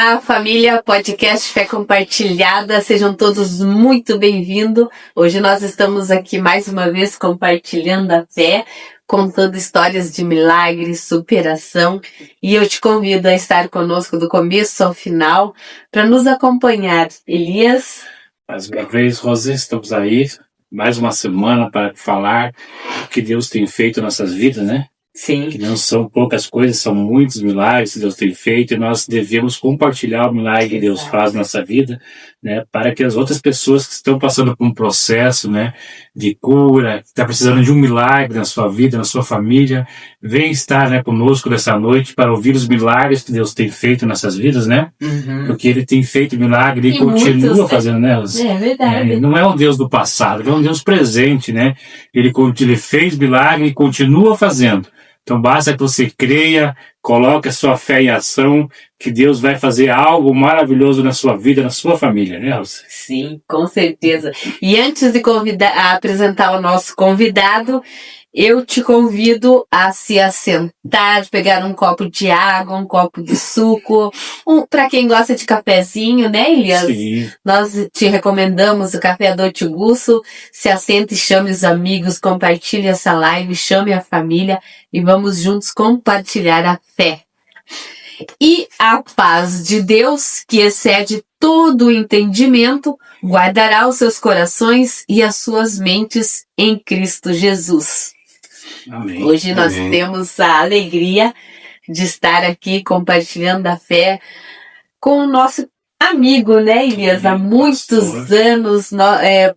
Olá, família Podcast Fé Compartilhada, sejam todos muito bem-vindos. Hoje nós estamos aqui mais uma vez compartilhando a fé, contando histórias de milagres, superação, e eu te convido a estar conosco do começo ao final para nos acompanhar. Elias? Mais uma vez, Rosê, estamos aí, mais uma semana para falar o que Deus tem feito em nossas vidas, né? Sim. Que não são poucas coisas, são muitos milagres que Deus tem feito e nós devemos compartilhar o milagre que Deus faz na nossa vida, né, para que as outras pessoas que estão passando por um processo, né, de cura, que está precisando de um milagre na sua vida, na sua família, venham estar, né, conosco nessa noite para ouvir os milagres que Deus tem feito em nossas vidas, né? Porque Ele tem feito milagre e continua muitos, fazendo, né? É verdade. Ele não é um Deus do passado, Ele é um Deus presente, né? Ele fez milagre e continua fazendo. Então basta que você creia, coloque a sua fé em ação, que Deus vai fazer algo maravilhoso na sua vida, na sua família, né, Elza? Sim, com certeza. E antes de apresentar o nosso convidado, eu te convido a se assentar, pegar um copo de água, um copo de suco, para quem gosta de cafezinho, né, Elias? Sim. Nós te recomendamos o Café Dolce Gusto. Se assente, chame os amigos, compartilhe essa live, chame a família e vamos juntos compartilhar a fé. E a paz de Deus, que excede todo o entendimento, guardará os seus corações e as suas mentes em Cristo Jesus. Amém. Hoje nós temos a alegria de estar aqui compartilhando a fé com o nosso amigo, né, Elias? Há muitos anos,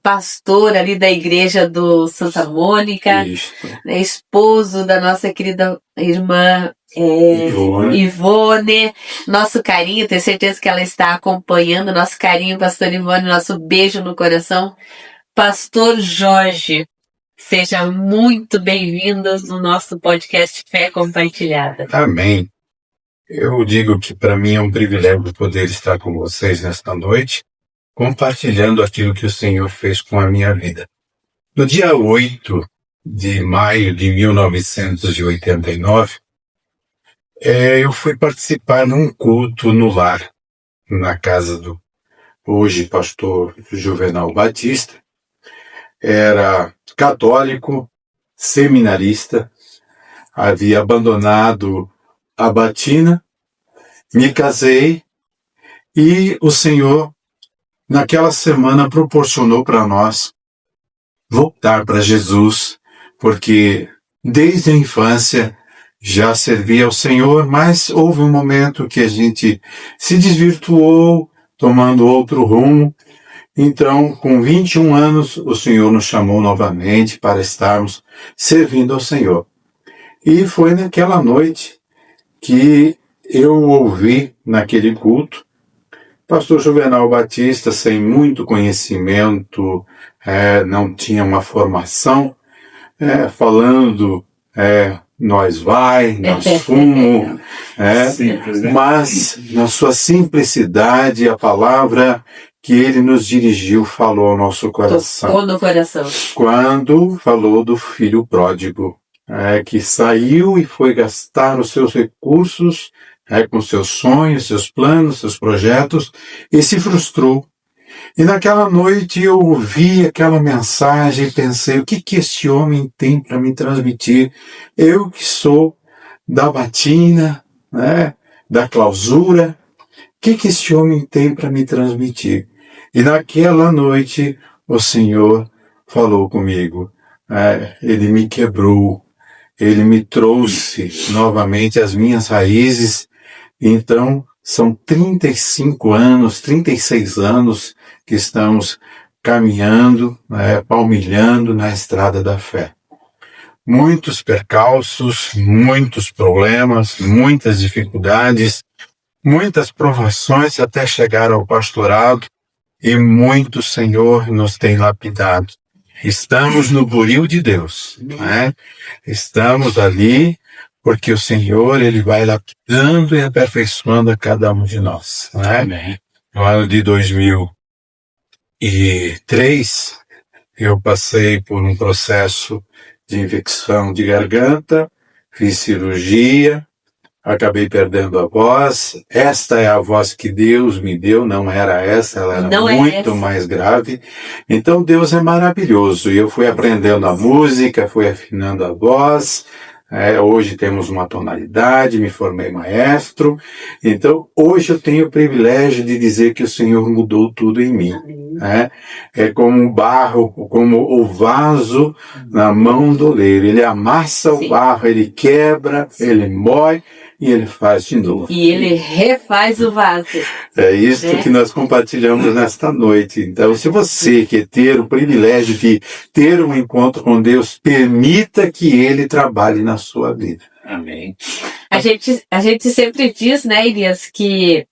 pastor ali da igreja do Santa Mônica, né, esposo da nossa querida irmã Ivone. Nosso carinho, tenho certeza que ela está acompanhando, nosso carinho, pastor Ivone, nosso beijo no coração. Pastor Jorge, seja muito bem-vindos no nosso podcast Fé Compartilhada. Amém. Eu digo que para mim é um privilégio poder estar com vocês nesta noite, compartilhando aquilo que o Senhor fez com a minha vida. No dia 8 de maio de 1989, eu fui participar num culto no lar, na casa do hoje pastor Juvenal Batista. Era católico, seminarista, havia abandonado a batina, me casei e o Senhor, naquela semana, proporcionou para nós voltar para Jesus, porque desde a infância já servia ao Senhor, mas houve um momento que a gente se desvirtuou, tomando outro rumo. Então, com 21 anos, o Senhor nos chamou novamente para estarmos servindo ao Senhor. E foi naquela noite que eu ouvi, naquele culto, pastor Juvenal Batista, sem muito conhecimento, não tinha uma formação, falando, nós fumo, Simples, né? mas na sua simplicidade, a palavra que ele nos dirigiu falou ao nosso coração. Tocou no coração. Quando falou do filho pródigo, que saiu e foi gastar os seus recursos, com seus sonhos, seus planos, seus projetos, e se frustrou. E naquela noite eu ouvi aquela mensagem e pensei, o que este homem tem para me transmitir? Eu que sou da batina, da clausura, o que este homem tem para me transmitir? E naquela noite o Senhor falou comigo, Ele me quebrou, Ele me trouxe novamente às minhas raízes. Então, são 35 anos, 36 anos que estamos caminhando, palmilhando na estrada da fé. Muitos percalços, muitos problemas, muitas dificuldades, muitas provações até chegar ao pastorado, e muito Senhor nos tem lapidado. Estamos no buril de Deus, Estamos ali porque o Senhor, Ele vai lapidando e aperfeiçoando a cada um de nós, Amém. No ano de 2003, eu passei por um processo de infecção de garganta, fiz cirurgia, acabei perdendo a voz. Esta é a voz que Deus me deu, não era essa, ela era Não é muito essa. mais grave. Então Deus é maravilhoso. E eu fui aprendendo a música, fui afinando a voz. Hoje temos uma tonalidade, me formei maestro. Então hoje eu tenho o privilégio de dizer que o Senhor mudou tudo em mim. É como o barro, como o vaso na mão do oleiro. Ele amassa Sim. o barro, ele quebra, ele moe e ele faz de novo. E ele refaz o vaso. É isso que nós compartilhamos nesta noite. Então, se você quer ter o privilégio de ter um encontro com Deus, permita que Ele trabalhe na sua vida. Amém. A gente sempre diz, né, Elias, que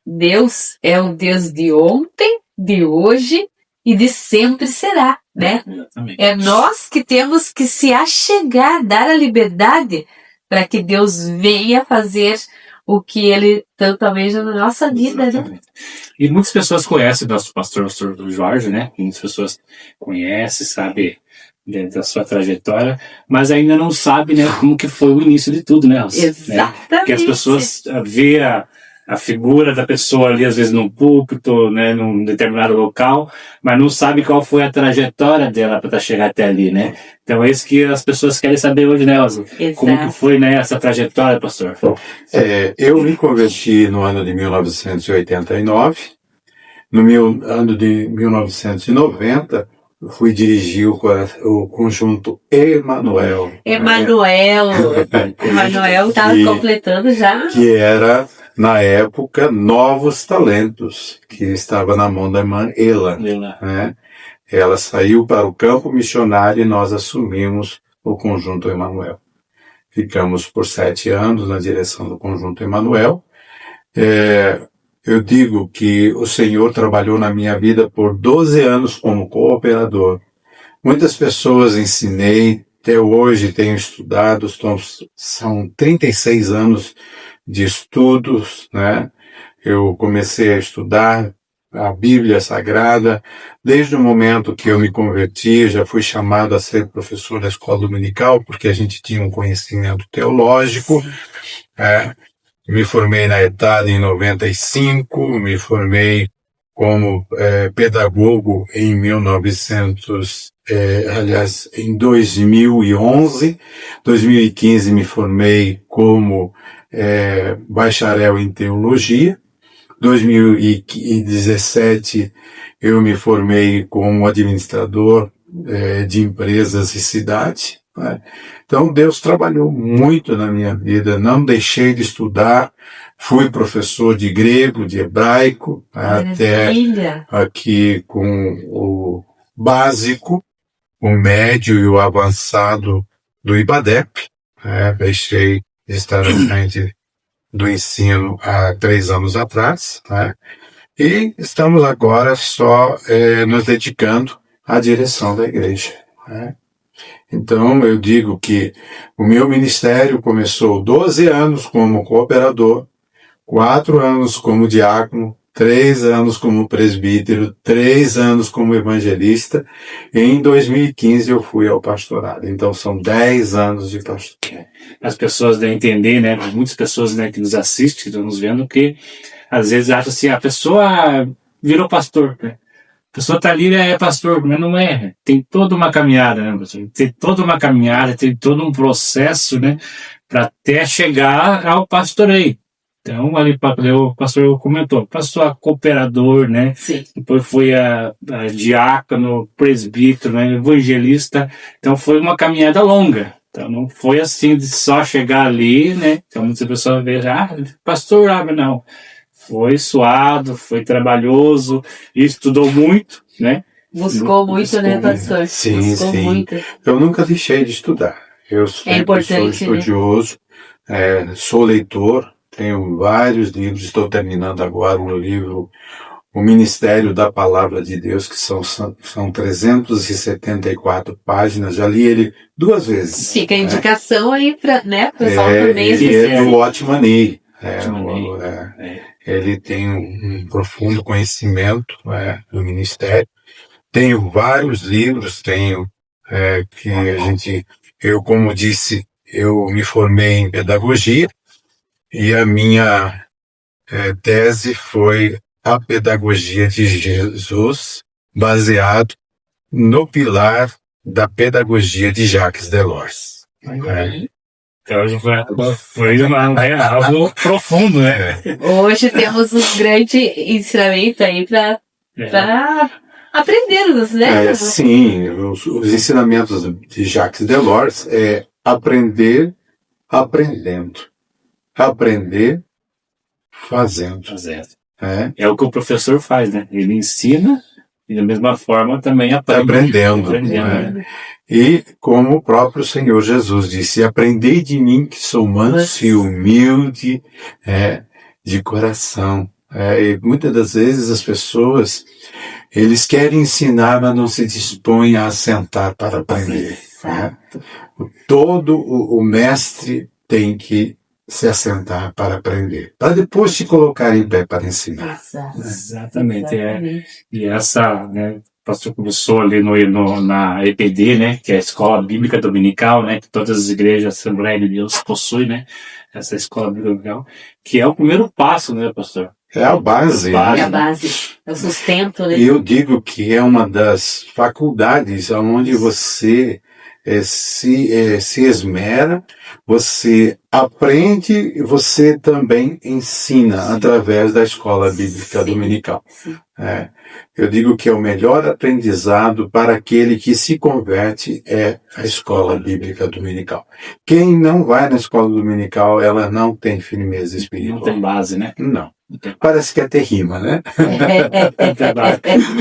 Deus é o Deus de ontem, de hoje e de sempre será, né? Exatamente. É nós que temos que se achegar, dar a liberdade para que Deus venha fazer o que Ele tanto almeja na nossa vida, né? Exatamente. E muitas pessoas conhecem o nosso pastor Jorge, né? Muitas pessoas conhecem, sabem da sua trajetória, mas ainda não sabem, né, como que foi o início de tudo, né? Exatamente. Porque as pessoas veem a figura da pessoa ali, às vezes, num púlpito, né, num determinado local, mas não sabe qual foi a trajetória dela para chegar até ali, né? Então é isso que as pessoas querem saber hoje, né, Elza? Como que foi, né, essa trajetória, pastor? Eu me converti no ano de 1989. No meu ano de 1990, eu fui dirigir o conjunto Emanuel. Emanuel estava completando já. Que era, na época, Novos Talentos, que estava na mão da irmã Ela. Né? Ela saiu para o campo missionário e nós assumimos o conjunto Emanuel. Ficamos por 7 anos na direção do conjunto Emanuel. Eu digo que o Senhor trabalhou na minha vida por 12 anos como cooperador. Muitas pessoas ensinei, até hoje tenho estudado, são 36 anos de estudos, né? Eu comecei a estudar a Bíblia Sagrada. Desde o momento que eu me converti, já fui chamado a ser professor da escola dominical, porque a gente tinha um conhecimento teológico. Me formei na ETAD em 95, me formei como pedagogo em 2011. 2015 me formei como bacharel em teologia. 2017 eu me formei como administrador de empresas e cidade. Então Deus trabalhou muito na minha vida, não deixei de estudar, fui professor de grego, de hebraico, até aqui com o básico, o médio e o avançado do IBADEP. Deixei de estar à frente do ensino há 3 anos atrás, e estamos agora só nos dedicando à direção da igreja. Então, eu digo que o meu ministério começou 12 anos como cooperador, 4 anos como diácono, 3 anos como presbítero, 3 anos como evangelista, e em 2015 eu fui ao pastorado. Então, são 10 anos de pastorado. As pessoas devem entender, né, muitas pessoas, né, que nos assistem, que estão nos vendo, que às vezes acham assim, a pessoa virou pastor, né? A pessoa está ali, é pastor, mas não é. Tem toda uma caminhada, né, pastor? Tem toda uma caminhada, tem todo um processo, né, para até chegar ao pastoreio. Então, ali o pastor comentou, passou a cooperador, né? Sim. Depois foi a diácono, presbítero, né, evangelista. Então, foi uma caminhada longa. Então, não foi assim de só chegar ali, né? Então, muitas pessoas veem, pastor, não. Foi suado, foi trabalhoso, estudou muito, né? Buscou muito, né, pastor? Sim, Buscou sim. muito. Eu nunca deixei de estudar. Eu sempre sou estudioso, sou leitor, tenho vários livros, estou terminando agora um livro, O Ministério da Palavra de Deus, que são 374 páginas, já li ele 2 vezes. Fica a indicação aí para, né, pessoal também. Ele é do Watchman Nee. Ele tem um profundo conhecimento do ministério. Tenho vários livros, eu, como disse, eu me formei em pedagogia, E a minha tese foi a pedagogia de Jesus, baseado no pilar da pedagogia de Jacques Delors. Então foi algo profundo, né? Hoje temos um grande ensinamento aí para aprendermos, né? Sim, os ensinamentos de Jacques Delors é aprender aprendendo, aprender fazendo. É o que o professor faz, né? Ele ensina e da mesma forma também aprendendo. Né? E como o próprio Senhor Jesus disse, aprendei de mim que sou manso e humilde de coração. E muitas das vezes as pessoas, eles querem ensinar, mas não se dispõem a sentar para aprender. Todo o mestre tem que se assentar para aprender, para depois se colocar em pé para ensinar. Exatamente. E essa, né, o pastor começou ali na EPD, né, que é a Escola Bíblica Dominical, né, que todas as igrejas Assembleia de Deus possuem, né, essa Escola Bíblica Dominical, que é o primeiro passo, né, pastor? É a base. É a base, é o sustento, né? Eu digo que é uma das faculdades onde você se esmera, você aprende e você também ensina através da Escola Bíblica Dominical. Eu digo que é o melhor aprendizado para aquele que se converte é a Escola Bíblica Dominical. Quem não vai na Escola Dominical, ela não tem firmeza espiritual. Não tem base, né? Não. Parece que até rima, né?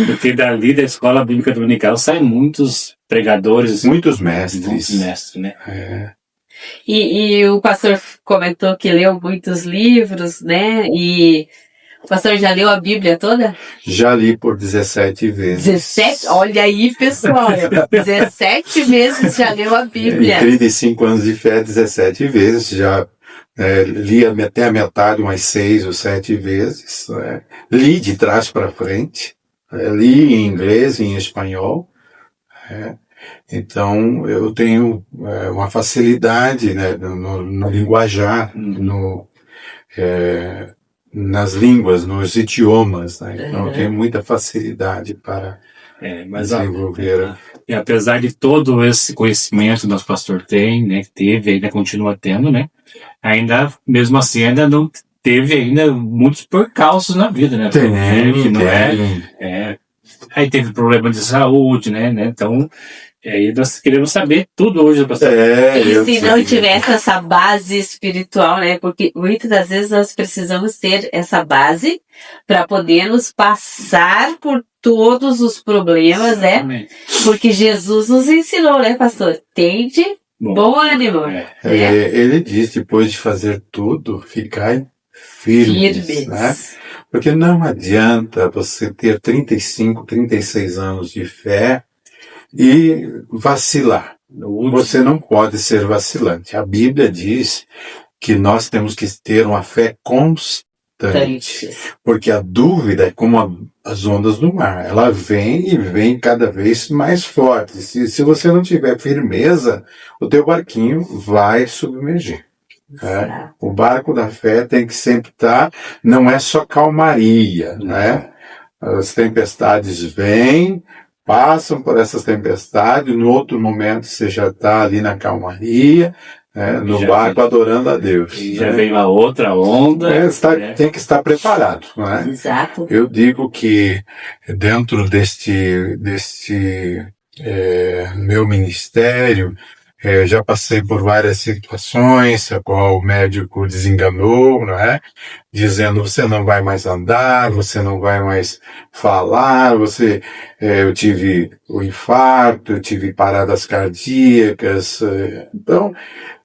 Porque dali da Escola Bíblica Dominical saem muitos pregadores. Muitos mestres. Muitos mestres, né? E o pastor comentou que leu muitos livros, né? E o pastor já leu a Bíblia toda? Já li por 17 vezes. 17? Olha aí, pessoal. 17 vezes já leu a Bíblia. Em 35 anos de fé, 17 vezes. Já li até a metade umas 6 ou 7 vezes. Li de trás para frente. Li em inglês e em espanhol. Então, eu tenho uma facilidade, né, no linguajar, nas línguas, nos idiomas. Né? Então, eu tenho muita facilidade para desenvolver. E apesar de todo esse conhecimento que o nosso pastor tem, né, que teve, ainda continua tendo, né, ainda, mesmo assim, ainda não teve ainda muitos percalços na vida, né? Tem. Aí teve problema de saúde, né? Então, aí nós queremos saber tudo hoje, pastor. E se não tivesse essa base espiritual, né? Porque muitas das vezes nós precisamos ter essa base para podermos passar por todos os problemas, né? Porque Jesus nos ensinou, né, pastor? Tende bom ânimo. Ele diz, depois de fazer tudo, ficai firmes. Né? Porque não adianta você ter 35, 36 anos de fé e vacilar. Você não pode ser vacilante. A Bíblia diz que nós temos que ter uma fé constante. Porque a dúvida é como as ondas do mar. Ela vem e vem cada vez mais forte. Se você não tiver firmeza, o teu barquinho vai submergir. O barco da fé tem que sempre estar, não é só calmaria, né? As tempestades vêm, passam por essas tempestades, no outro momento você já está ali na calmaria, no barco adorando a Deus. E já veio a outra onda. Tem que estar preparado. Né? Exato. Eu digo que dentro deste meu ministério, já passei por várias situações, a qual o médico desenganou, não é? Dizendo, você não vai mais andar, você não vai mais falar, eu tive o infarto, eu tive paradas cardíacas, então,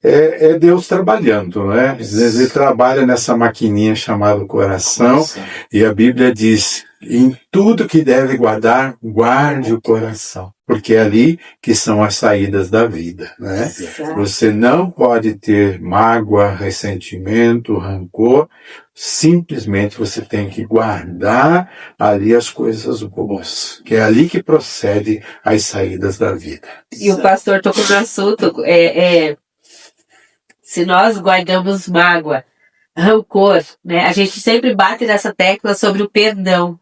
é Deus trabalhando, não é? Às vezes ele trabalha nessa maquininha chamada coração, e a Bíblia diz, em tudo que deve guardar, guarde o coração, porque é ali que são as saídas da vida, né? Você não pode ter mágoa, ressentimento, rancor, simplesmente você tem que guardar ali as coisas boas, que é ali que procede as saídas da vida. E o pastor tocou no assunto, se nós guardamos mágoa, rancor, né? A gente sempre bate nessa tecla sobre o perdão,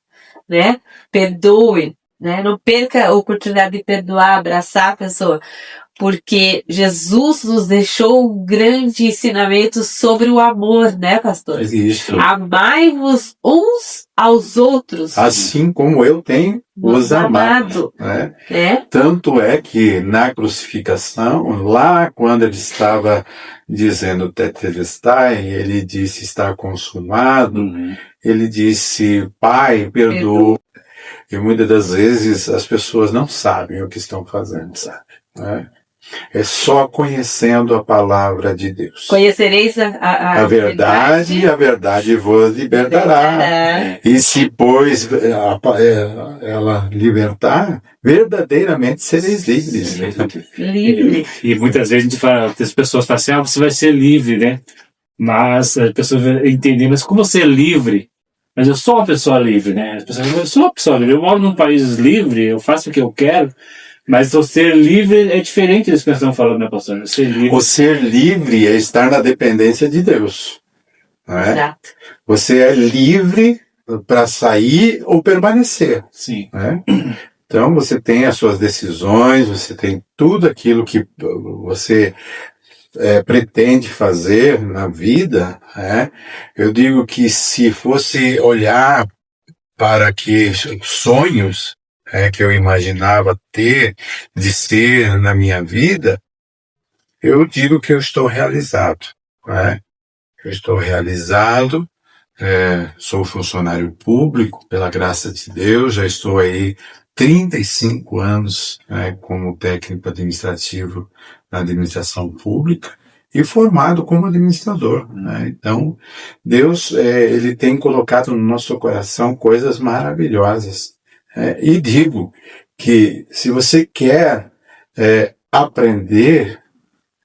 né? Perdoe, né? Não perca a oportunidade de perdoar, abraçar a pessoa, porque Jesus nos deixou um grande ensinamento sobre o amor, né, pastor? Isso. Amai-vos uns aos outros. Assim como eu tenho os amado. Né? Tanto é que na crucificação, lá quando ele estava dizendo Tetelestai, ele disse está consumado, ele disse Pai, perdoa. E muitas das vezes as pessoas não sabem o que estão fazendo, sabe? Né? É só conhecendo a palavra de Deus. Conhecereis a verdade, e a verdade vos libertará. E se, pois, ela libertar, verdadeiramente sereis livres. Livre. E muitas vezes a gente fala, as pessoas falam assim, você vai ser livre, né? Mas as pessoas entendem, mas como ser livre? Mas eu sou uma pessoa livre, né? As pessoas falam, eu sou uma pessoa livre, eu moro num país livre, eu faço o que eu quero. Mas o ser livre é diferente disso que nós estamos falando, né, pastor? O ser livre é estar na dependência de Deus. Não é? Exato. Você é livre para sair ou permanecer. Sim. Né? Então você tem as suas decisões, você tem tudo aquilo que você pretende fazer na vida. Né? Eu digo que se fosse olhar para que sonhos que eu imaginava ter, de ser na minha vida, eu digo que eu estou realizado. Né? Eu estou realizado, sou funcionário público, pela graça de Deus, já estou aí 35 anos como técnico administrativo na administração pública e formado como administrador. Né? Então, Deus ele tem colocado no nosso coração coisas maravilhosas. E digo que se você quer aprender,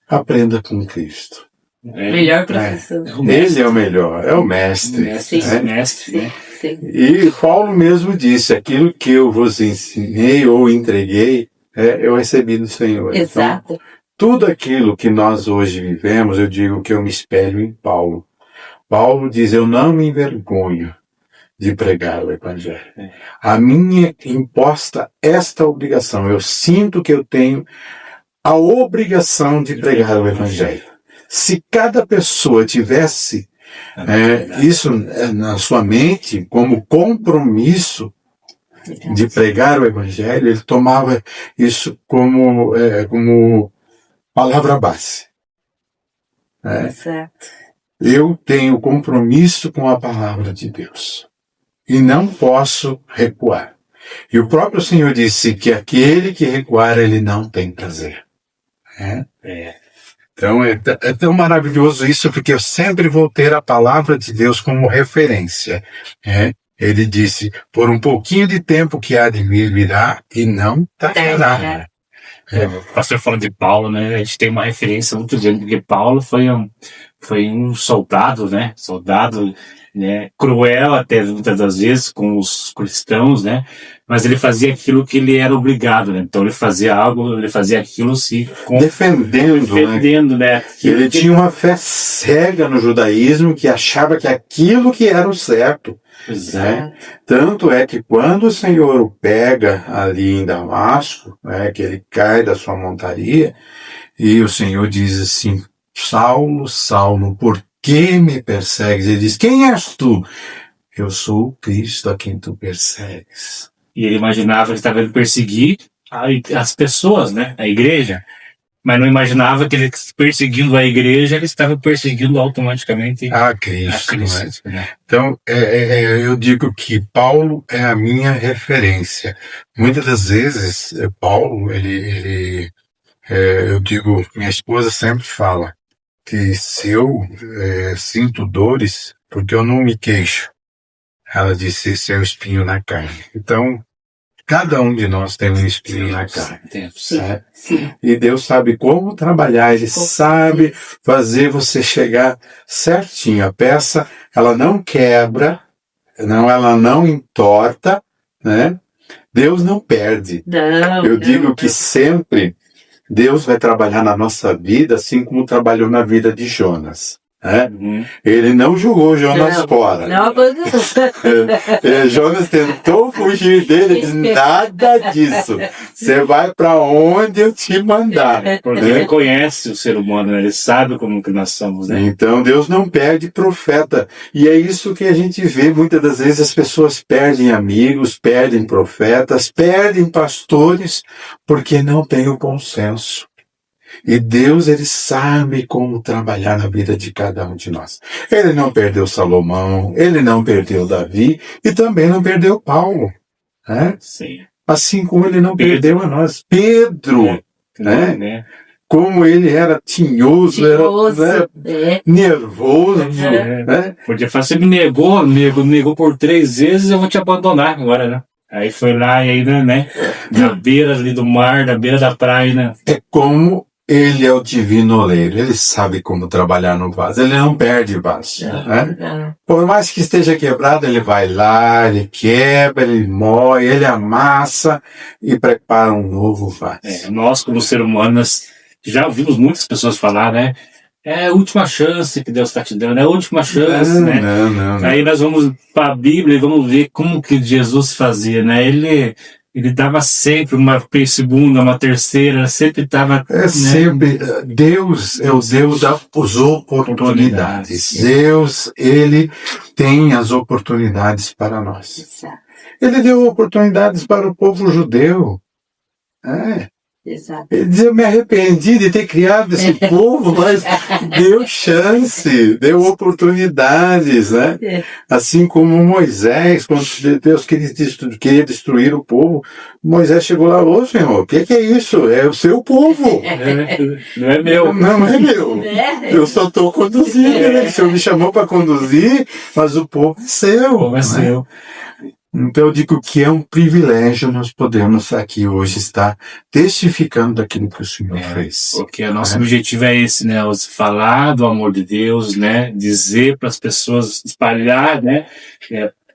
aprenda com Cristo. Melhor professor. Ele é o melhor, é o mestre. Mestre, né? Sim. E Paulo mesmo disse, aquilo que eu vos ensinei ou entreguei, eu recebi do Senhor. Exato. Então, tudo aquilo que nós hoje vivemos, eu digo que eu me espelho em Paulo. Paulo diz, eu não me envergonho de pregar o Evangelho. A minha imposta esta obrigação. Eu sinto que eu tenho a obrigação de pregar o Evangelho. Se cada pessoa tivesse isso na sua mente como compromisso de pregar o Evangelho, ele tomava isso como palavra base. Certo. Eu tenho compromisso com a palavra de Deus e não posso recuar. E o próprio Senhor disse que aquele que recuar, ele não tem prazer. Então é tão maravilhoso isso, porque eu sempre vou ter a palavra de Deus como referência. Ele disse, por um pouquinho de tempo que há de vir, virá e não tardará. O pastor falando de Paulo, né? A gente tem uma referência muito grande, porque Paulo foi um soldado, né? Soldado, né? Cruel até muitas das vezes com os cristãos, né? Mas ele fazia aquilo que ele era obrigado, né? Então ele fazia aquilo defendendo, né? Ele tinha uma fé cega no judaísmo, que achava que aquilo que era o certo. Né? Tanto é que quando o Senhor o pega ali em Damasco, que ele cai da sua montaria, e o Senhor diz assim, Saulo, Saulo, por que me persegues? Ele diz, quem és tu? Eu sou o Cristo a quem tu persegues. E ele imaginava que estava indo perseguir as pessoas, né? A igreja. Mas não imaginava que ele, perseguindo a igreja, ele estava perseguindo automaticamente a Cristo. Né? Então, eu digo que Paulo é a minha referência. Muitas das vezes, Paulo, eu digo, minha esposa sempre fala que se eu sinto dores, porque eu não me queixo. Ela disse, esse é o espinho na carne. Então, cada um de nós tem um espinho na carne. Sim. E Deus sabe como trabalhar, Ele sabe fazer você chegar certinho. A peça, ela não quebra, ela não entorta, né? Deus não perde. Eu digo que sempre Deus vai trabalhar na nossa vida assim como trabalhou na vida de Jonas. né? Uhum. Ele não jogou Jonas fora. Não abandonou. Jonas tentou fugir dele, disse, nada disso. Você vai para onde eu te mandar. Porque né? ele conhece o ser humano, né? Ele sabe como que nós somos, né? Então Deus não perde profeta. E é isso que a gente vê. Muitas das vezes as pessoas perdem amigos, perdem profetas, perdem pastores, porque não tem o bom senso. E Deus, ele sabe como trabalhar na vida de cada um de nós. Ele não perdeu Salomão, ele não perdeu Davi e também não perdeu Paulo. Né? Sim. Assim como ele não perdeu a nós. Pedro, né? Como ele era tinhoso, era, né? nervoso. Né? Podia falar, você me negou por 3 vezes, eu vou te abandonar agora, né? Aí foi lá e ainda, né? Na beira ali do mar, na beira da praia, né? É como ele é o divino oleiro, ele sabe como trabalhar no vaso, ele não perde vaso. Né? Por mais que esteja quebrado, ele vai lá, ele quebra, ele moe, ele amassa e prepara um novo vaso. Nós, como ser humanos, já ouvimos muitas pessoas falar, né? É a última chance que Deus está te dando, é a última chance, né? Não. Aí nós vamos para a Bíblia e vamos ver como que Jesus fazia, né? Ele dava sempre uma segunda, uma terceira, sempre estava... sempre, Deus é o Deus das oportunidades. Deus, ele tem as oportunidades para nós. Ele deu oportunidades para o povo judeu. Exato. Ele diz, eu me arrependi de ter criado esse povo, mas deu chance, deu oportunidades, né? Assim como Moisés, quando Deus queria destruir o povo, Moisés chegou lá, ô Senhor, o que é isso? É o seu povo. Não é meu. Não é meu. Eu só estou conduzindo, né? O Senhor me chamou para conduzir, mas o povo é seu. O povo é seu. Então eu digo que é um privilégio nós podermos aqui hoje estar testificando daquilo que o Senhor fez. Porque o nosso objetivo é esse, né? Falar do amor de Deus, né? Dizer para as pessoas, espalhar, né?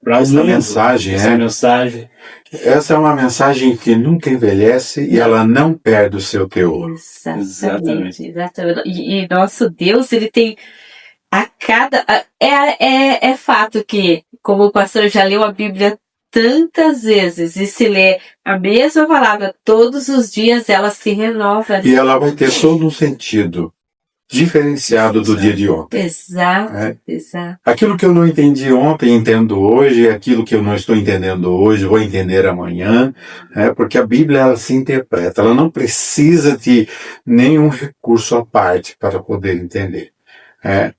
Para essa mensagem, mensagem. Essa é uma mensagem que nunca envelhece e ela não perde o seu teor. Exatamente. E nosso Deus, ele tem a cada... É fato que, como o pastor já leu a Bíblia tantas vezes e se lê a mesma palavra todos os dias, ela se renova. E ela vai ter todo um sentido diferenciado do dia de ontem. Exato. Aquilo que eu não entendi ontem, entendo hoje, aquilo que eu não estou entendendo hoje, vou entender amanhã, porque a Bíblia, ela se interpreta, ela não precisa de nenhum recurso à parte para poder entender.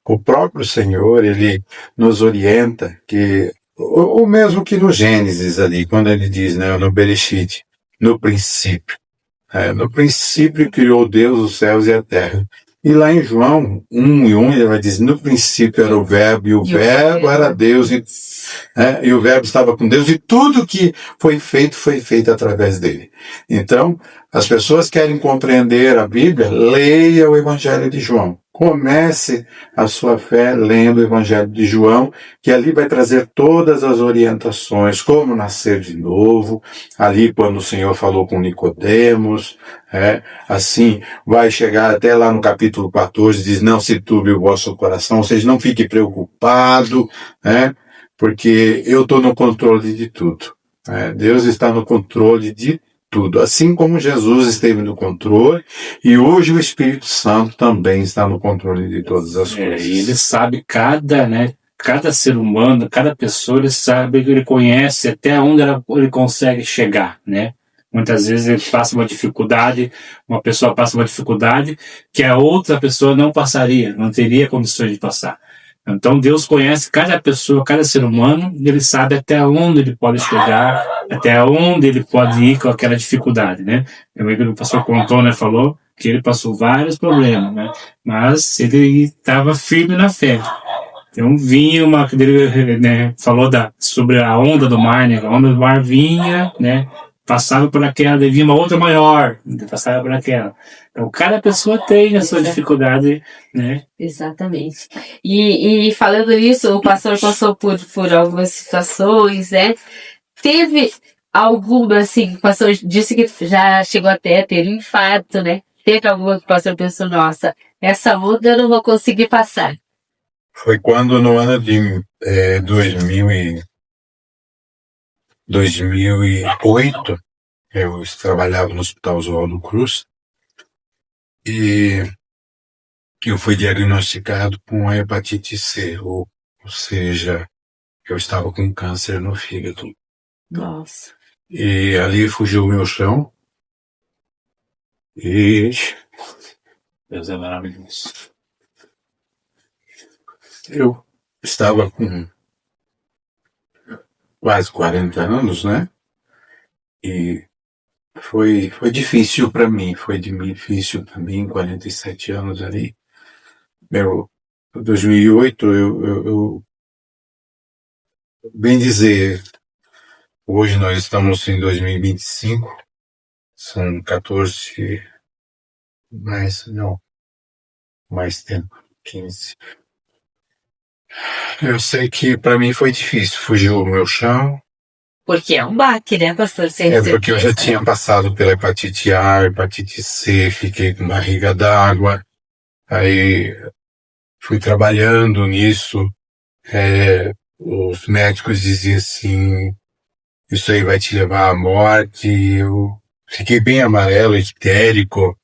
O próprio Senhor, ele nos orienta que o mesmo que no Gênesis ali, quando ele diz, né, no Bereshit, no princípio. No princípio criou Deus os céus e a terra. E lá em João 1:1, ele vai dizer, no princípio era o verbo, e o verbo era Deus, e o verbo estava com Deus, e tudo que foi feito através dele. Então, as pessoas querem compreender a Bíblia, leia o Evangelho de João. Comece a sua fé lendo o Evangelho de João, que ali vai trazer todas as orientações, como nascer de novo, ali quando o Senhor falou com Nicodemos, assim, vai chegar até lá no capítulo 14, diz, não se turbe o vosso coração, ou seja, não fique preocupado, porque eu estou no controle de tudo. Deus está no controle de tudo, assim como Jesus esteve no controle, e hoje o Espírito Santo também está no controle de todas as coisas. E ele sabe cada ser humano, cada pessoa, ele sabe, ele conhece até onde ele consegue chegar, né? Muitas vezes ele passa uma dificuldade, uma pessoa passa uma dificuldade que a outra pessoa não passaria, não teria condições de passar. Então Deus conhece cada pessoa, cada ser humano, e ele sabe até onde ele pode chegar, até onde ele pode ir com aquela dificuldade, né? O pastor contou, né, falou que ele passou vários problemas, né? Mas ele estava firme na fé. Então vinha ele, né, falou sobre a onda do mar, né? A onda do mar vinha, né? Passava por aquela, e vinha uma outra maior, passava por aquela. Então, cada pessoa tem a sua dificuldade, né? Exatamente. E falando nisso, o pastor passou por algumas situações, né? Teve alguma, assim, o pastor disse que já chegou até a ter um infarto, né? Teve alguma que o pastor pensou, nossa, essa onda eu não vou conseguir passar. Foi quando no ano de 2008, eu trabalhava no Hospital Oswaldo Cruz e eu fui diagnosticado com a hepatite C, ou seja, eu estava com câncer no fígado. Nossa. E ali fugiu o meu chão e Deus é maravilhoso. eu estava com quase 40 anos, né? E foi difícil para mim, 47 anos ali. Meu, 2008, eu bem dizer, hoje nós estamos em 2025, são 14, mais tempo, 15. Eu sei que para mim foi difícil, fugiu o meu chão. Porque é um baque, né, pastor? Porque eu já tinha passado pela hepatite A, hepatite C, fiquei com barriga d'água, aí fui trabalhando nisso, os médicos diziam assim, isso aí vai te levar à morte, eu fiquei bem amarelo, histérico,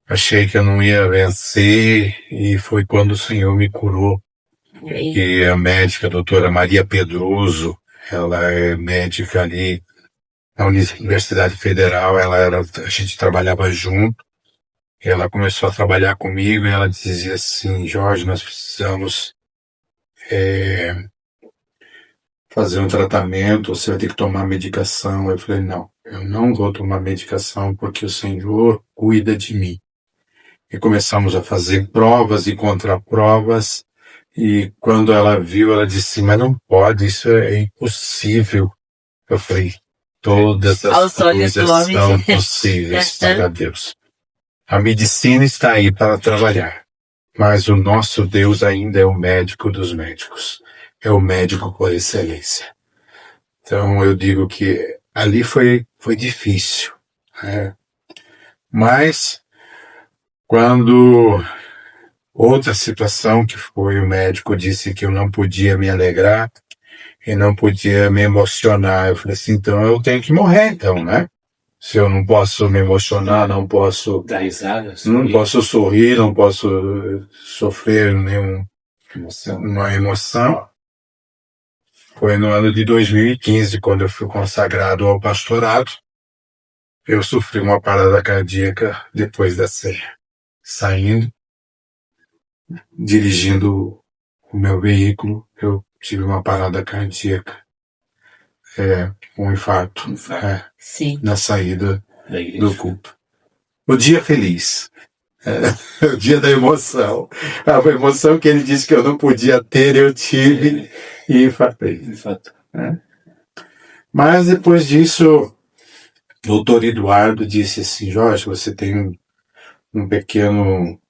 achei que eu não ia vencer, e foi quando o Senhor me curou. E a médica, a doutora Maria Pedroso, ela é médica ali na Universidade Federal, a gente trabalhava junto, e ela começou a trabalhar comigo, e ela dizia assim, Jorge, nós precisamos fazer um tratamento, você vai ter que tomar medicação. Eu falei, não, eu não vou tomar medicação porque o Senhor cuida de mim. E começamos a fazer provas e contraprovas, e quando ela viu, ela disse, mas não pode, isso é impossível. Eu falei, todas as coisas são possíveis para Deus. A medicina está aí para trabalhar, mas o nosso Deus ainda é o médico dos médicos. É o médico por excelência. Então eu digo que ali foi difícil. Mas quando outra situação que foi o médico disse que eu não podia me alegrar e não podia me emocionar, eu falei assim, então eu tenho que morrer então, né? Se eu não posso me emocionar, não posso dar risada, não posso sorrir, não posso sofrer nenhuma emoção. Foi no ano de 2015, quando eu fui consagrado ao pastorado. Eu sofri uma parada cardíaca depois da ceia. Saindo, dirigindo o meu veículo, eu tive uma parada cardíaca. Um infarto. Na saída do culto. O dia feliz. O dia da emoção. A emoção que ele disse que eu não podia ter, eu tive e infartei. Mas depois disso, o doutor Eduardo disse assim, Jorge, você tem um pequeno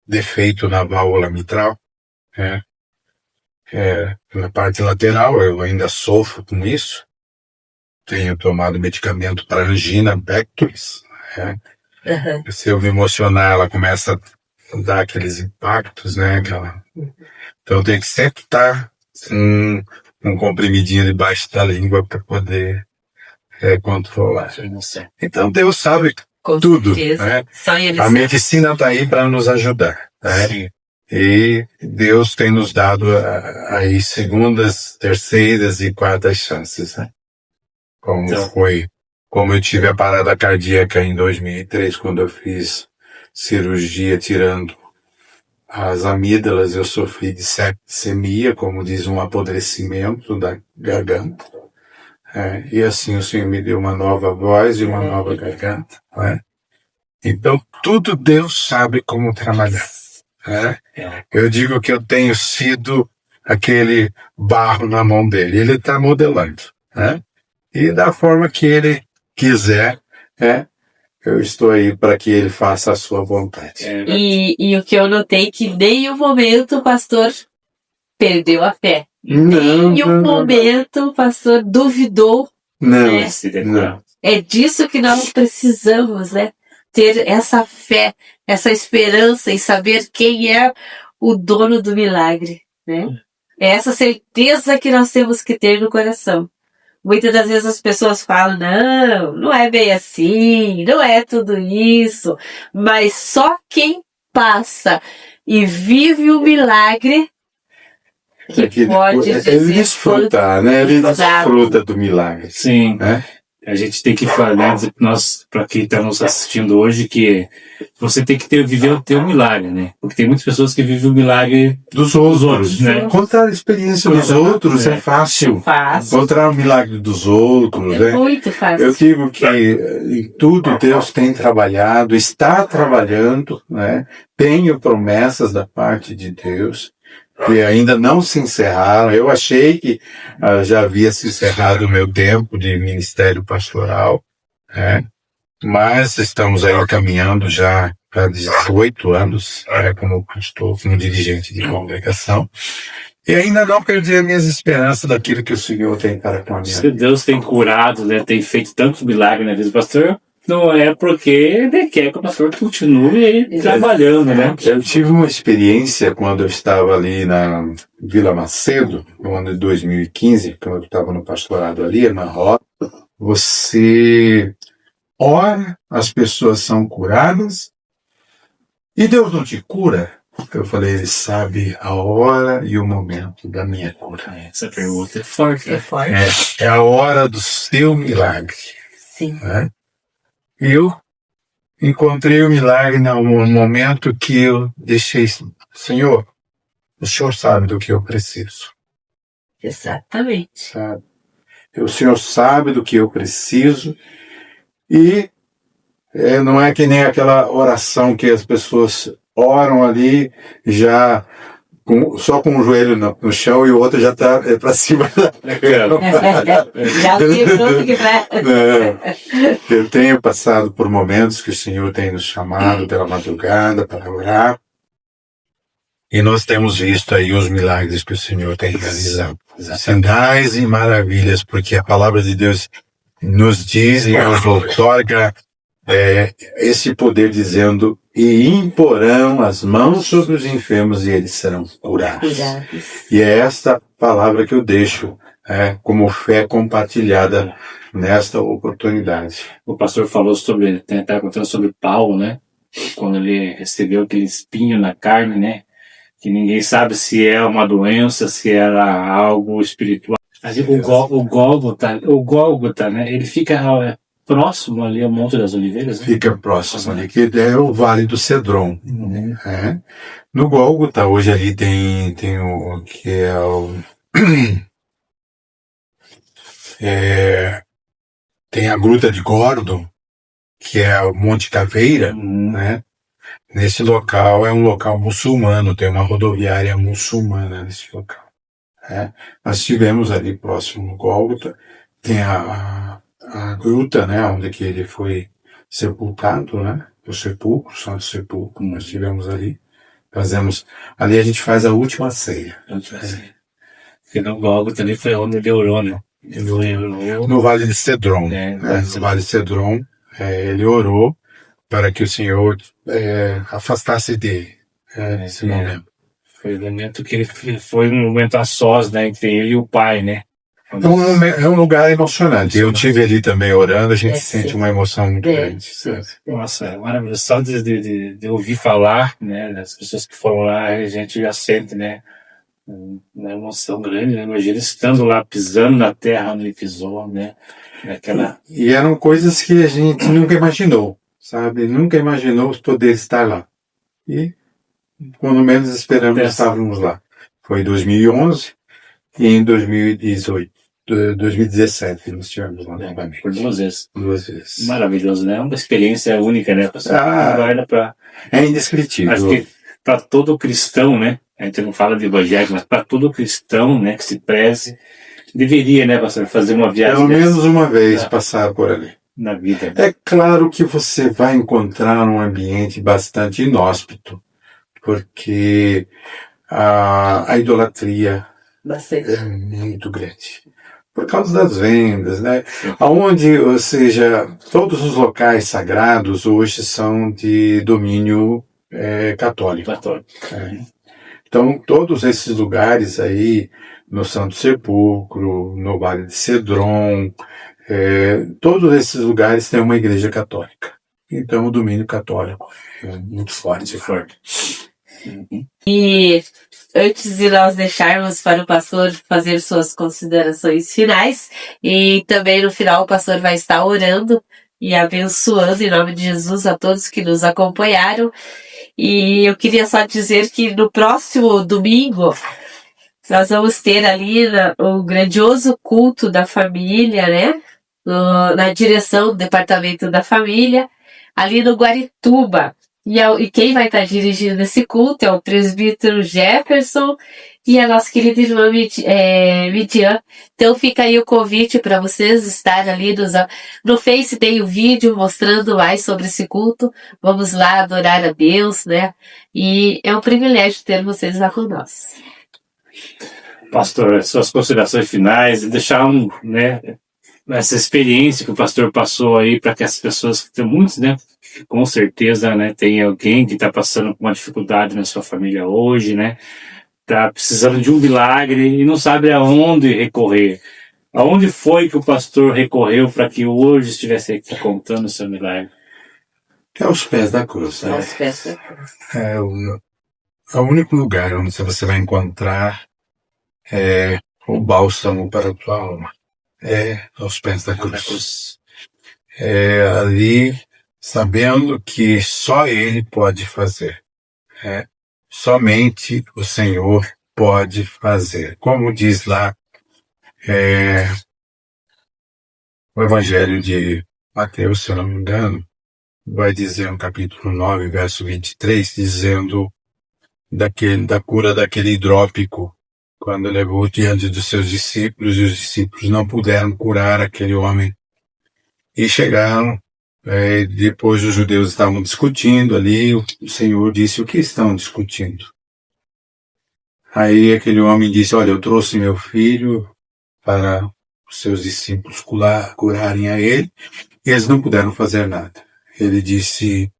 defeito na válvula mitral, na parte lateral, eu ainda sofro com isso. Tenho tomado medicamento para angina pectoris. Se eu me emocionar, ela começa a dar aqueles impactos, né? Então eu tenho que sempre estar um comprimidinho debaixo da língua para poder controlar. Então Deus sabe tudo. Né? A medicina está aí para nos ajudar. Né? E Deus tem nos dado aí segundas, terceiras e quartas chances. Né? Como eu tive a parada cardíaca em 2003, quando eu fiz cirurgia tirando as amígdalas, eu sofri de septicemia, como diz, um apodrecimento da garganta. E assim o Senhor me deu uma nova voz e uma nova garganta. Então, tudo Deus sabe como trabalhar. Eu digo que eu tenho sido aquele barro na mão dele. Ele está modelando. E da forma que ele quiser, eu estou aí para que ele faça a sua vontade. E o que eu notei que nem um momento o pastor perdeu a fé. Nem um momento o pastor duvidou. Não. É disso que nós precisamos, né? Ter essa fé, essa esperança e saber quem é o dono do milagre, né? É essa certeza que nós temos que ter no coração. Muitas das vezes as pessoas falam, não é bem assim, não é tudo isso, mas só quem passa e vive o milagre que pode dizer ele desfruta, né? Ele desfruta do milagre. Sim. Né? A gente tem que falar, para quem está nos assistindo hoje, que você tem que viver o teu milagre, né? Porque tem muitas pessoas que vivem o milagre dos outros, né? Contar a experiência dos outros é fácil. Contar o milagre dos outros, é muito fácil. Eu digo que em tudo Deus tem trabalhado, está trabalhando, né? Tenho promessas da parte de Deus que ainda não se encerraram. Eu achei que já havia se encerrado o meu tempo de ministério pastoral, né? Mas estamos aí caminhando já para 18 anos como pastor, como dirigente de congregação. E ainda não perdi as minhas esperanças daquilo que o Senhor tem para com a minha vida. Deus tem curado, né? Tem feito tantos milagres na vida do pastor. Não é porque ele quer que o pastor continue trabalhando, né? Eu tive uma experiência quando eu estava ali na Vila Macedo, no ano de 2015, quando eu estava no pastorado ali, na Rota. Você ora, as pessoas são curadas, e Deus não te cura? Eu falei, Ele sabe a hora e o momento da minha cura. Essa pergunta é forte, né? É a hora do seu milagre. Sim. Né? Eu encontrei o milagre no momento que eu deixei, Senhor, o Senhor sabe do que eu preciso. Exatamente. Sabe? O Senhor sabe do que eu preciso e não é que nem aquela oração que as pessoas oram ali já só com o joelho no chão e o outro já está para cima da já lembrou que vai. Eu tenho passado por momentos que o Senhor tem nos chamado pela madrugada para orar e nós temos visto aí os milagres que o Senhor tem realizado. Sinais e maravilhas, porque a palavra de Deus nos diz e nos outorga esse poder dizendo: e imporão as mãos sobre os enfermos e eles serão curados. E é esta palavra que eu deixo como fé compartilhada nesta oportunidade. O pastor falou estava contando sobre Paulo, né? Quando ele recebeu aquele espinho na carne, né? Que ninguém sabe se é uma doença, se era algo espiritual. O Gólgota, né? Ele fica próximo ali ao Monte das Oliveiras, né? Fica próximo ali, que é o Vale do Cedron. No Gólgota, hoje ali tem o que é o... tem a Gruta de Gordon, que é o Monte Caveira, né? Nesse local é um local muçulmano, tem uma rodoviária muçulmana nesse local. Nós estivemos ali próximo no Gólgota, tem a gruta, né, onde que ele foi sepultado, né, o sepulcro, Santo Sepulcro, nós estivemos ali, ali a gente faz a última ceia. Porque no Gólgota ali foi onde ele orou, né? Ele orou no Vale de Cedron, no Vale de Cedron, ele orou para que o Senhor afastasse dele, nesse momento. Foi o momento que ele foi um momento a sós, né, entre ele e o Pai, né? É um lugar emocionante. Eu estive ali também orando, a gente sente uma emoção muito grande. Nossa, é maravilhoso. Só de ouvir falar, né, das pessoas que foram lá, a gente já sente, né, uma emoção grande, né? Imagina estando lá, pisando na terra onde ele pisou, né? E eram coisas que a gente nunca imaginou, sabe? Nunca imaginou poder estar lá. E, quando menos esperamos, estávamos lá. Foi em 2011 e em 2017 nós estivemos lá novamente. Por 2 vezes. 2 vezes. Maravilhoso, né? Uma experiência única, né? É indescritível. Acho que para todo cristão, né? A gente não fala de evangélico, mas para todo cristão, né, que se preze, deveria, né, pastor, fazer uma viagem. Pelo menos uma vez passar por ali. Na vida. É claro que você vai encontrar um ambiente bastante inóspito, porque a idolatria é muito grande. Por causa das vendas, né? Aonde, ou seja, todos os locais sagrados hoje são de domínio católico. Então, todos esses lugares aí, no Santo Sepulcro, no Vale de Cedron, todos esses lugares têm uma igreja católica. Então, o domínio católico é muito forte. E antes de nós deixarmos para o pastor fazer suas considerações finais, e também no final o pastor vai estar orando e abençoando em nome de Jesus a todos que nos acompanharam. E eu queria só dizer que no próximo domingo nós vamos ter ali o grandioso culto da família, né? Na direção do Departamento da Família, ali no Guarituba. E quem vai estar dirigindo esse culto é o presbítero Jefferson e a nossa querida irmã Midian. Então fica aí o convite para vocês estarem ali no Face, tem o vídeo mostrando mais sobre esse culto. Vamos lá adorar a Deus, né? E é um privilégio ter vocês lá conosco. Pastor, suas considerações finais, deixar essa experiência que o pastor passou aí para que as pessoas, que tem muitos, né, com certeza, né, tem alguém que está passando com uma dificuldade na sua família hoje, né, está precisando de um milagre e não sabe aonde recorrer. Aonde foi que o pastor recorreu para que hoje estivesse aqui contando o seu milagre? É aos pés da cruz. Aos pés da cruz. É o único lugar onde você vai encontrar o bálsamo para a tua alma. É aos pés da cruz. É ali, sabendo que só Ele pode fazer. Somente o Senhor pode fazer. Como diz lá o Evangelho de Mateus, se eu não me engano, vai dizer no capítulo 9, verso 23, dizendo da cura daquele hidrópico, quando levou diante dos seus discípulos, e os discípulos não puderam curar aquele homem. E chegaram, depois os judeus estavam discutindo ali, o Senhor disse: o que estão discutindo? Aí aquele homem disse: olha, eu trouxe meu filho para os seus discípulos curarem a ele, e eles não puderam fazer nada. Ele disse: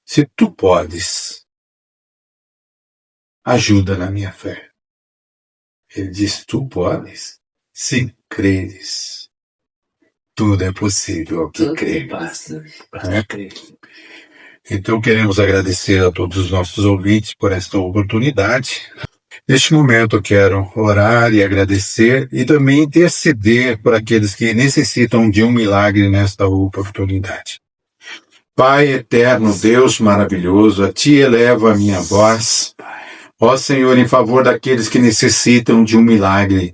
se tu podes, ajuda na minha fé. Ele disse: tu podes, se creres. Tudo é possível ao que crê. Então queremos agradecer a todos os nossos ouvintes por esta oportunidade. Neste momento eu quero orar e agradecer e também interceder por aqueles que necessitam de um milagre nesta oportunidade. Pai eterno, Deus maravilhoso, a Ti elevo a minha voz. Ó Senhor, em favor daqueles que necessitam de um milagre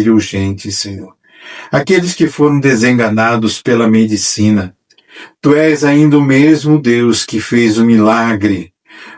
urgente, Senhor. Aqueles que foram desenganados pela medicina. Tu és ainda o mesmo Deus que fez o milagre.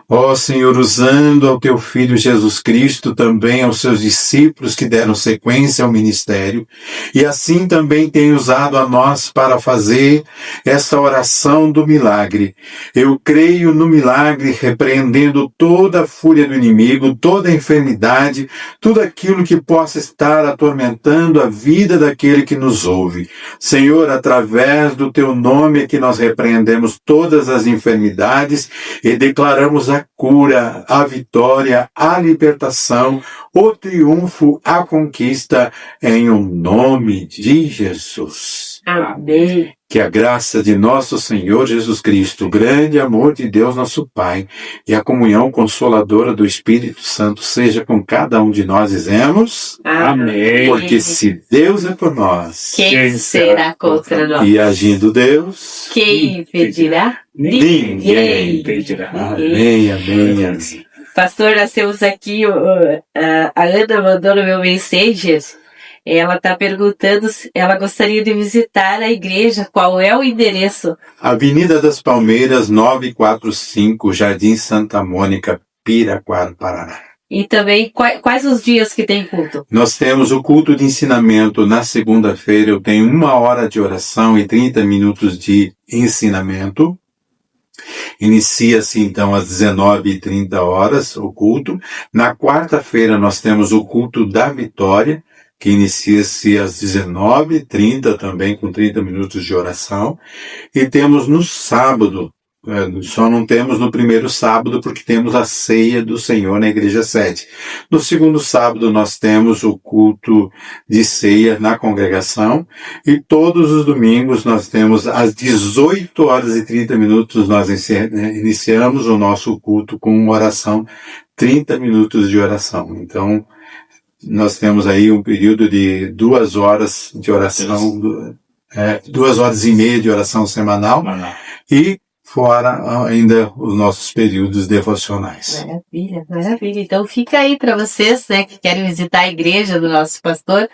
Ó Senhor, usando ao Teu Filho Jesus Cristo, também aos Seus discípulos que deram sequência ao ministério, e assim também tem usado a nós para fazer esta oração do milagre. Eu creio no milagre, repreendendo toda a fúria do inimigo, toda a enfermidade, tudo aquilo que possa estar atormentando a vida daquele que nos ouve. Senhor, através do Teu nome é que nós repreendemos todas as enfermidades e declaramos a cura, a vitória, a libertação, o triunfo, a conquista, em o nome de Jesus. Amém. Que a graça de nosso Senhor Jesus Cristo, o grande amor de Deus nosso Pai e a comunhão consoladora do Espírito Santo seja com cada um de nós, dizemos. Amém. Porque se Deus é por nós, Quem será contra nós? E agindo Deus, Quem impedirá? ninguém impedirá. Amém, amém, amém. Pastor, nós temos aqui, a Ana mandou no meu Messenger, ela está perguntando se ela gostaria de visitar a igreja, qual é o endereço? Avenida das Palmeiras, 945, Jardim Santa Mônica, Piraquara, Paraná. E também, quais os dias que tem culto? Nós temos o culto de ensinamento na segunda-feira, eu tenho 1 hora de oração e 30 minutos de ensinamento. Inicia-se então às 19h30 o culto. Na quarta-feira nós temos o culto da vitória, que inicia-se às 19h30 também com 30 minutos de oração. E temos no sábado Só não temos no primeiro sábado porque temos a ceia do Senhor na igreja sede. No segundo sábado nós temos o culto de ceia na congregação e todos os domingos nós temos às 18h30 nós iniciamos o nosso culto com uma oração, 30 minutos de oração. Então nós temos aí um período de 2 horas de oração, 2h30 de oração semanal e fora ainda os nossos períodos devocionais. Maravilha, maravilha. Então fica aí para vocês, né, que querem visitar a igreja do nosso pastor,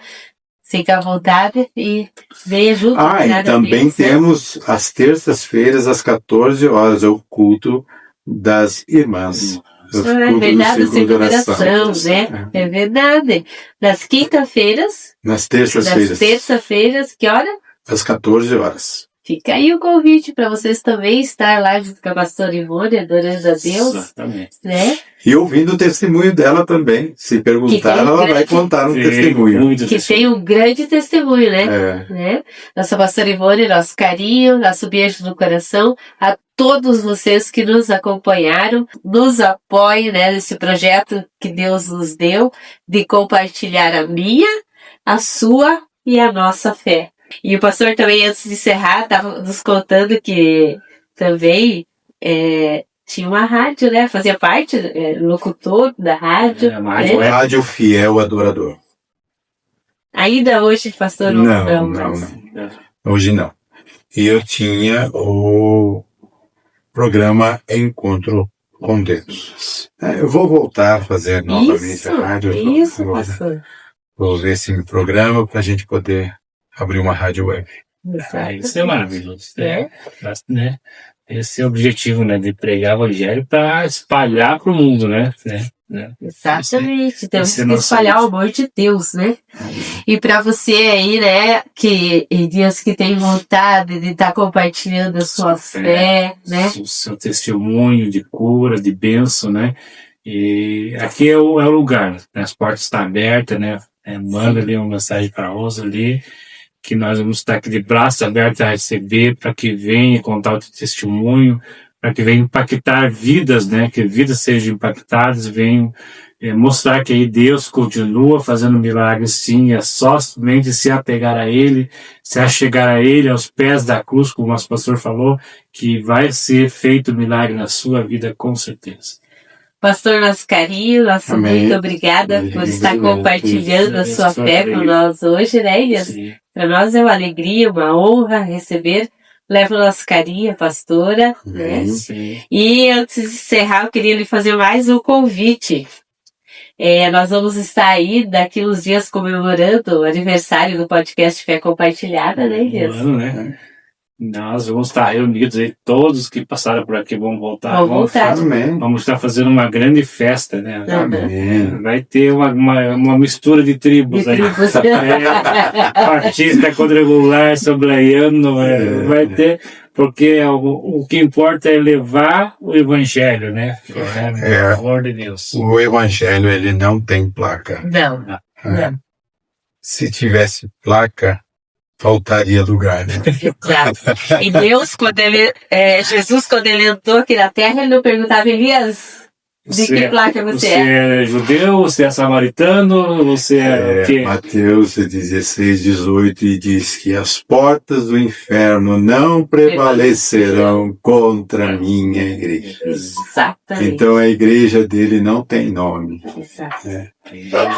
fica à vontade e venha junto. E também temos às terças-feiras, às 14 horas, o culto das irmãs. É verdade, segunda oração, né? É verdade. Nas quinta-feiras. Nas terças-feiras. Nas terças-feiras, que hora? Às 14 horas. Fica aí o convite para vocês também estar lá junto com a pastora Ivone, adorando a Deus. Exatamente. Né? E ouvindo o testemunho dela também. Se perguntar, ela vai contar um testemunho. Que tem um grande testemunho, né? Né? Nossa pastora Ivone, nosso carinho, nosso beijo no coração, a todos vocês que nos acompanharam, nos apoiem, né, nesse projeto que Deus nos deu de compartilhar a minha, a sua e a nossa fé. E o pastor também, antes de encerrar, estava nos contando que também tinha uma rádio, né? Fazia parte, locutor da rádio. Né? Rádio Fiel Adorador. Ainda hoje, pastor? Não. Hoje não. E eu tinha o programa Encontro com Deus. Eu vou voltar a fazer novamente a rádio. Isso, pastor. Vou ver esse programa para a gente poder abrir uma rádio web. Isso é maravilhoso. Né? Esse é o objetivo, né? De pregar o evangelho para espalhar para o mundo, né? Exatamente. Temos que espalhar o amor de Deus, né? E para você aí, né? Que em dias que tem vontade de estar compartilhando a sua fé, né? O seu testemunho de cura, de bênção, né? E aqui é o lugar, né? As portas estão abertas, né? Manda ali uma mensagem para a Rosa ali, que nós vamos estar aqui de braços abertos a receber, para que venha contar o teu testemunho, para que venha impactar vidas, né? Que vidas sejam impactadas, venham mostrar que aí Deus continua fazendo milagres, sim, é só somente se apegar a Ele, se achegar a Ele, aos pés da cruz, como o nosso pastor falou, que vai ser feito milagre na sua vida, com certeza. Pastor, nosso carinho, muito obrigada por estar compartilhando a sua fé com nós hoje, né, Elias? Para nós é uma alegria, uma honra receber. Leva o nosso carinho, pastora, né? E antes de encerrar, eu queria lhe fazer mais um convite. Nós vamos estar aí daqui uns dias comemorando o aniversário do podcast Fé Compartilhada, né, Elias? Nós vamos estar reunidos aí, todos que passaram por aqui vão voltar. Vamos estar fazendo uma grande festa, né? Vai ter uma mistura de tribos aí. Artista quadrangular, sobraiano, vai ter, porque o que importa é levar o evangelho, né? Pelo amor de Deus. O evangelho, ele não tem placa. Não. Se tivesse placa, faltaria lugar, né? Exato. E Deus, Jesus, quando ele entrou aqui na Terra, ele não perguntava, Elias, de que placa você é? Você é judeu, você é samaritano, você é o quê? Mateus 16:18 e diz que as portas do inferno não prevalecerão contra a minha igreja. Exatamente. Então a igreja dele não tem nome. Exato.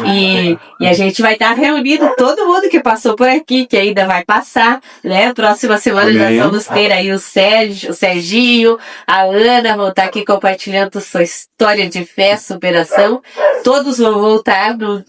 E a gente vai estar reunindo todo mundo que passou por aqui, que ainda vai passar, né? Próxima semana nós vamos ter aí o Serginho, a Ana vão estar aqui compartilhando sua história de fé, superação. Todos vão voltar no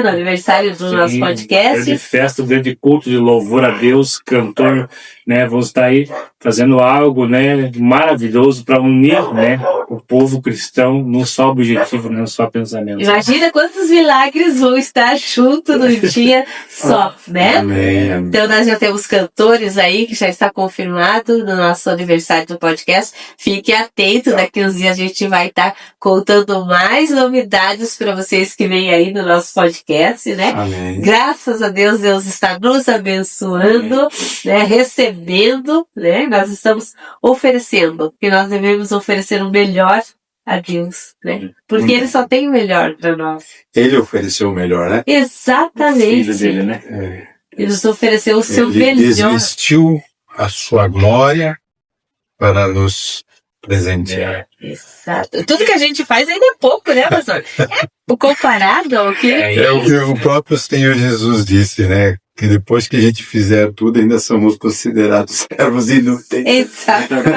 aniversário do nosso podcast. Grande festa, grande culto de louvor a Deus, cantor, né? Vamos estar aí fazendo algo, né, maravilhoso para unir, né, o povo cristão num só objetivo, num só pensamento. Imagina quantos milagres vão estar junto num dia só, né? Amém. Então nós já temos cantores aí, que já está confirmado no nosso aniversário do podcast. Fique atento, daqui uns dias a gente vai estar contando mais novidades para vocês que vêm aí no nosso podcast, né? Amém. Graças a Deus, Deus está nos abençoando, né? Recebendo, né? Nós estamos oferecendo, porque nós devemos oferecer o melhor a Deus, né? Porque Ele só tem o melhor para nós. Ele ofereceu o melhor, né? Exatamente. Filho dele, né? Ele nos ofereceu o seu Ele melhor. desvestiu a sua glória para nos presentear. Exato. Tudo que a gente faz ainda é pouco, né, pastor? Comparado ao que... É o que o próprio Senhor Jesus disse, né? Que depois que a gente fizer tudo, ainda somos considerados servos inúteis. Exatamente.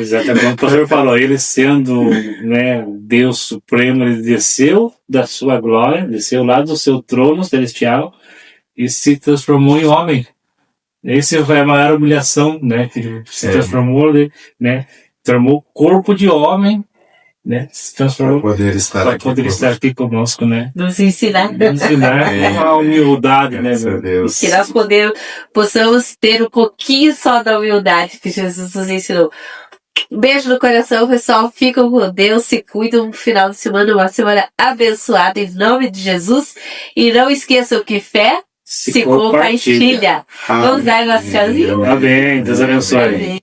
Exatamente. O pastor falou, ele sendo, né, Deus Supremo, ele desceu da sua glória, desceu lá do seu trono celestial e se transformou em homem. Essa foi a maior humilhação, né? Que ele se transformou, né? Transformou o corpo de homem, né? Se transformou Para poder estar aqui conosco, né? Nos ensinar. Nos ensinar a humildade, né? Graças a Deus. Que nós possamos ter um pouquinho só da humildade que Jesus nos ensinou. Um beijo no coração, pessoal. Ficam com Deus, se cuidam. Um final de semana, uma semana abençoada em nome de Jesus. E não esqueçam que fé se compartilha. Vamos dar nosso tchauzinho? Amém. Deus abençoe. Amém.